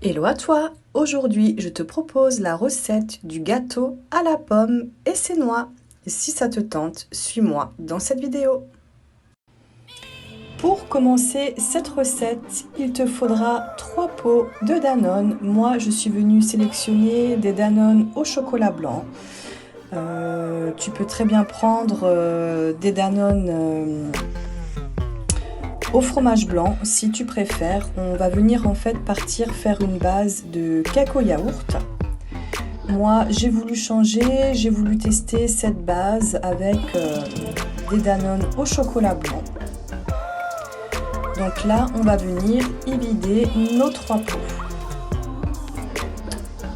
Hello à toi! Aujourd'hui, je te propose la recette du gâteau à la pomme et ses noix. Si ça te tente, suis-moi dans cette vidéo. Pour commencer cette recette, il te faudra 3 pots de Danone. Moi, je suis venue sélectionner des Danone au chocolat blanc. Tu peux très bien prendre des Danone au fromage blanc si tu préfères. On va venir en fait faire une base de cake au yaourt. Moi j'ai voulu changer, j'ai voulu tester cette base avec des Danone au chocolat blanc. Donc là on va venir y vider nos 3 pots.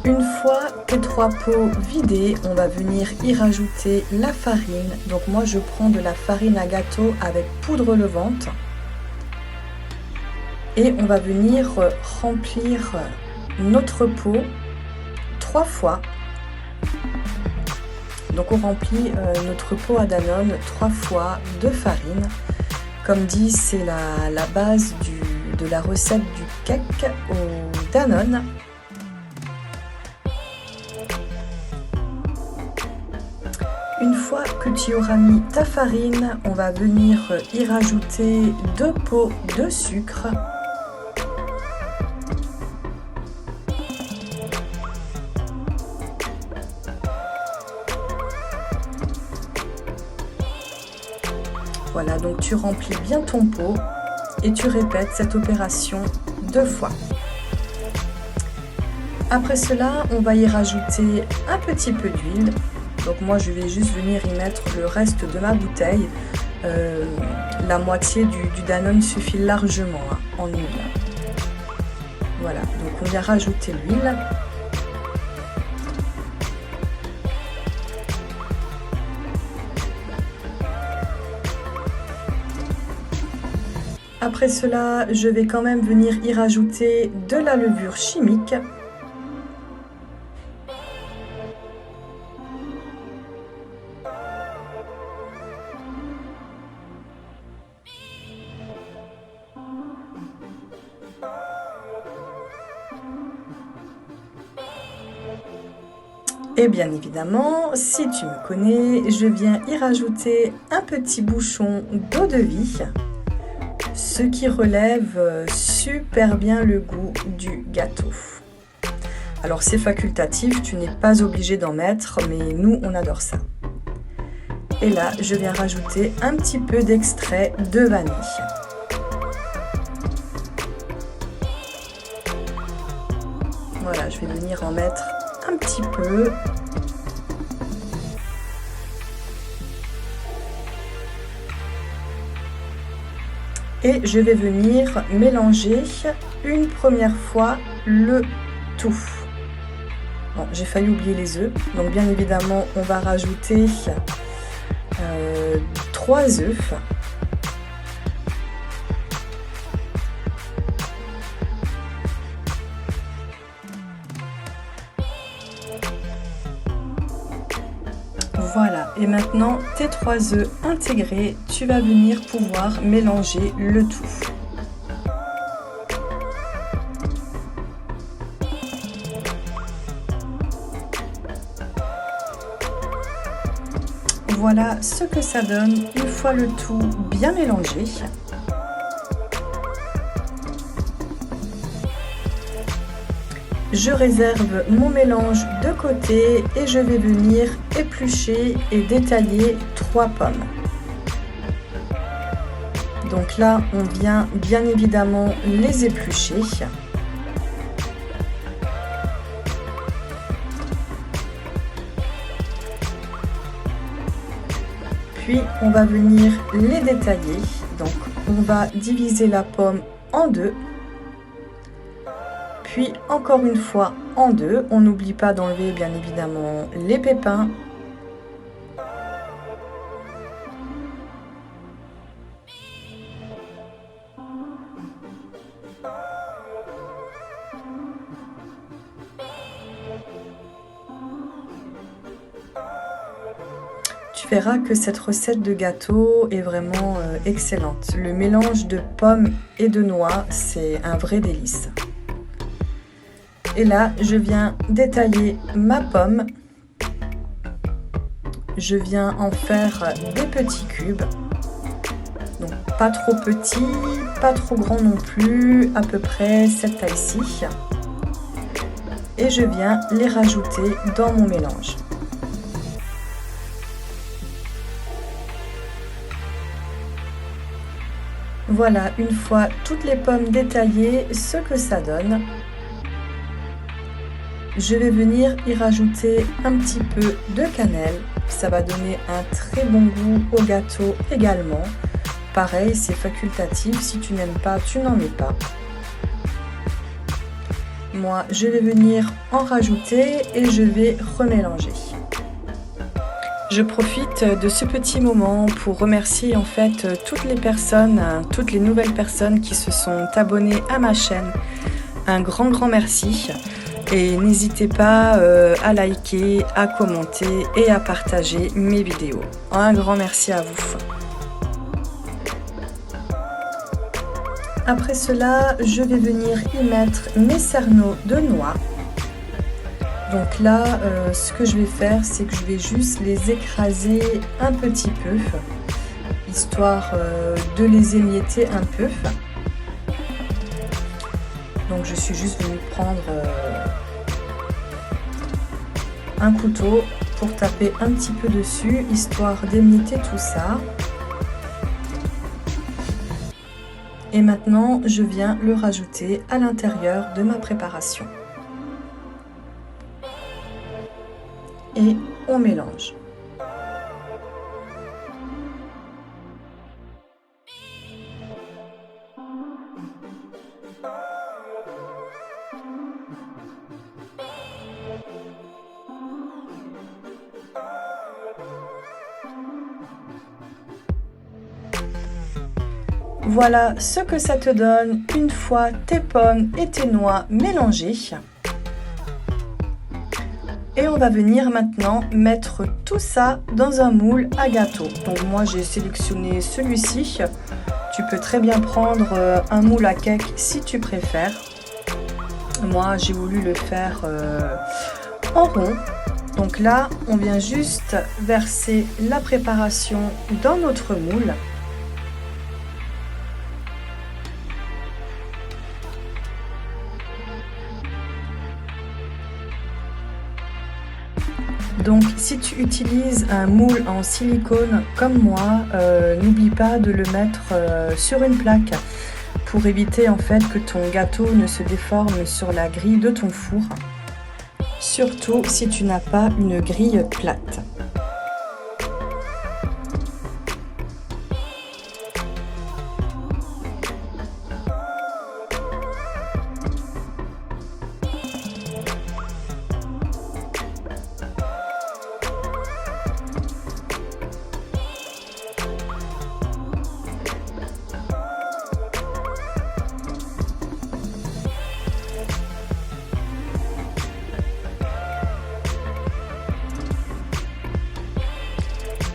Une fois tes 3 pots vidés, on va venir y rajouter la farine. Donc moi je prends de la farine à gâteau avec poudre levante. Et on va venir remplir notre pot 3 fois. Donc on remplit notre pot à Danone 3 fois de farine. Comme dit, c'est la base de la recette du cake au Danone. Une fois que tu auras mis ta farine, on va venir y rajouter 2 pots de sucre. Voilà, donc tu remplis bien ton pot et tu répètes cette opération 2 fois. Après cela, on va y rajouter un petit peu d'huile. Donc moi, je vais juste venir y mettre le reste de ma bouteille. La moitié du Danone suffit largement en huile. Voilà, donc on vient rajouter l'huile. Après cela, je vais quand même venir y rajouter de la levure chimique. Et bien évidemment, si tu me connais, je viens y rajouter un petit bouchon d'eau de vie. Ce qui relève super bien le goût du gâteau. Alors c'est facultatif, tu n'es pas obligé d'en mettre, mais nous on adore ça. Et là, je viens rajouter un petit peu d'extrait de vanille. Voilà, je vais venir en mettre un petit peu. Et je vais venir mélanger une première fois le tout. Bon, j'ai failli oublier les œufs. Donc bien évidemment, on va rajouter 3 œufs. Voilà, et maintenant tes 3 œufs intégrés, tu vas venir pouvoir mélanger le tout. Voilà ce que ça donne une fois le tout bien mélangé. Je réserve mon mélange de côté et je vais venir éplucher et détailler 3 pommes. Donc là, on vient bien évidemment les éplucher. Puis, on va venir les détailler. Donc, on va diviser la pomme en 2. Puis encore une fois en 2, on n'oublie pas d'enlever bien évidemment les pépins. Tu verras que cette recette de gâteau est vraiment excellente. Le mélange de pommes et de noix, c'est un vrai délice. Et là, je viens détailler ma pomme. Je viens en faire des petits cubes. Donc pas trop petits, pas trop grands non plus, à peu près cette taille-ci. Et je viens les rajouter dans mon mélange. Voilà, une fois toutes les pommes détaillées, ce que ça donne. Je vais venir y rajouter un petit peu de cannelle. Ça va donner un très bon goût au gâteau également. Pareil, c'est facultatif. Si tu n'aimes pas, tu n'en mets pas. Moi, je vais venir en rajouter et je vais remélanger. Je profite de ce petit moment pour remercier en fait toutes les nouvelles personnes qui se sont abonnées à ma chaîne. Un grand merci et n'hésitez pas à liker, à commenter et à partager mes vidéos. Un grand merci à vous. Après cela, je vais venir y mettre mes cerneaux de noix. Donc là, ce que je vais faire, c'est que je vais juste les écraser un petit peu, histoire de les émietter un peu. Donc je suis juste venue prendre un couteau pour taper un petit peu dessus, histoire d'émietter tout ça. Et maintenant, je viens le rajouter à l'intérieur de ma préparation. Et on mélange. Voilà ce que ça te donne une fois tes pommes et tes noix mélangées. Et on va venir maintenant mettre tout ça dans un moule à gâteau. Donc moi j'ai sélectionné celui-ci. Tu peux très bien prendre un moule à cake si tu préfères. Moi j'ai voulu le faire en rond. Donc là on vient juste verser la préparation dans notre moule. Donc si tu utilises un moule en silicone comme moi, n'oublie pas de le mettre sur une plaque pour éviter en fait que ton gâteau ne se déforme sur la grille de ton four. Surtout si tu n'as pas une grille plate.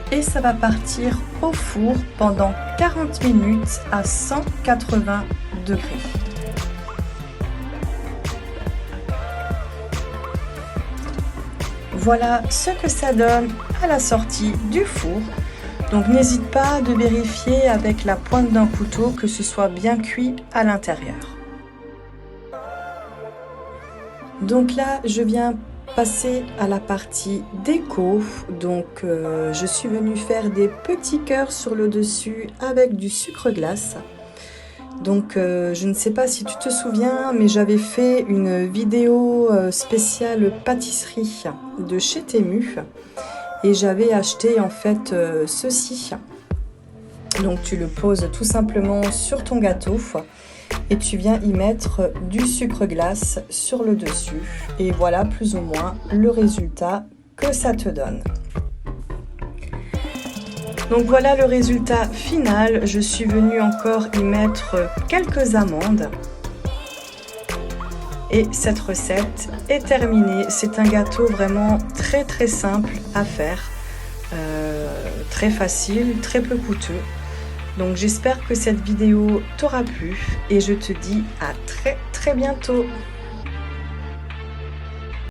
Et ça va partir au four pendant 40 minutes à 180 degrés. Voilà ce que ça donne à la sortie du four. Donc n'hésite pas de vérifier avec la pointe d'un couteau que ce soit bien cuit à l'intérieur. Donc là, je viens passer à la partie déco. Donc je suis venue faire des petits cœurs sur le dessus avec du sucre glace. Donc je ne sais pas si tu te souviens, mais j'avais fait une vidéo spéciale pâtisserie de chez Temu et j'avais acheté en fait ceci. Donc tu le poses tout simplement sur ton gâteau et tu viens y mettre du sucre glace sur le dessus. Et voilà plus ou moins le résultat que ça te donne. Donc voilà le résultat final. Je suis venue encore y mettre quelques amandes. Et cette recette est terminée. C'est un gâteau vraiment très simple à faire. Très facile, très peu coûteux. Donc j'espère que cette vidéo t'aura plu et je te dis à très bientôt.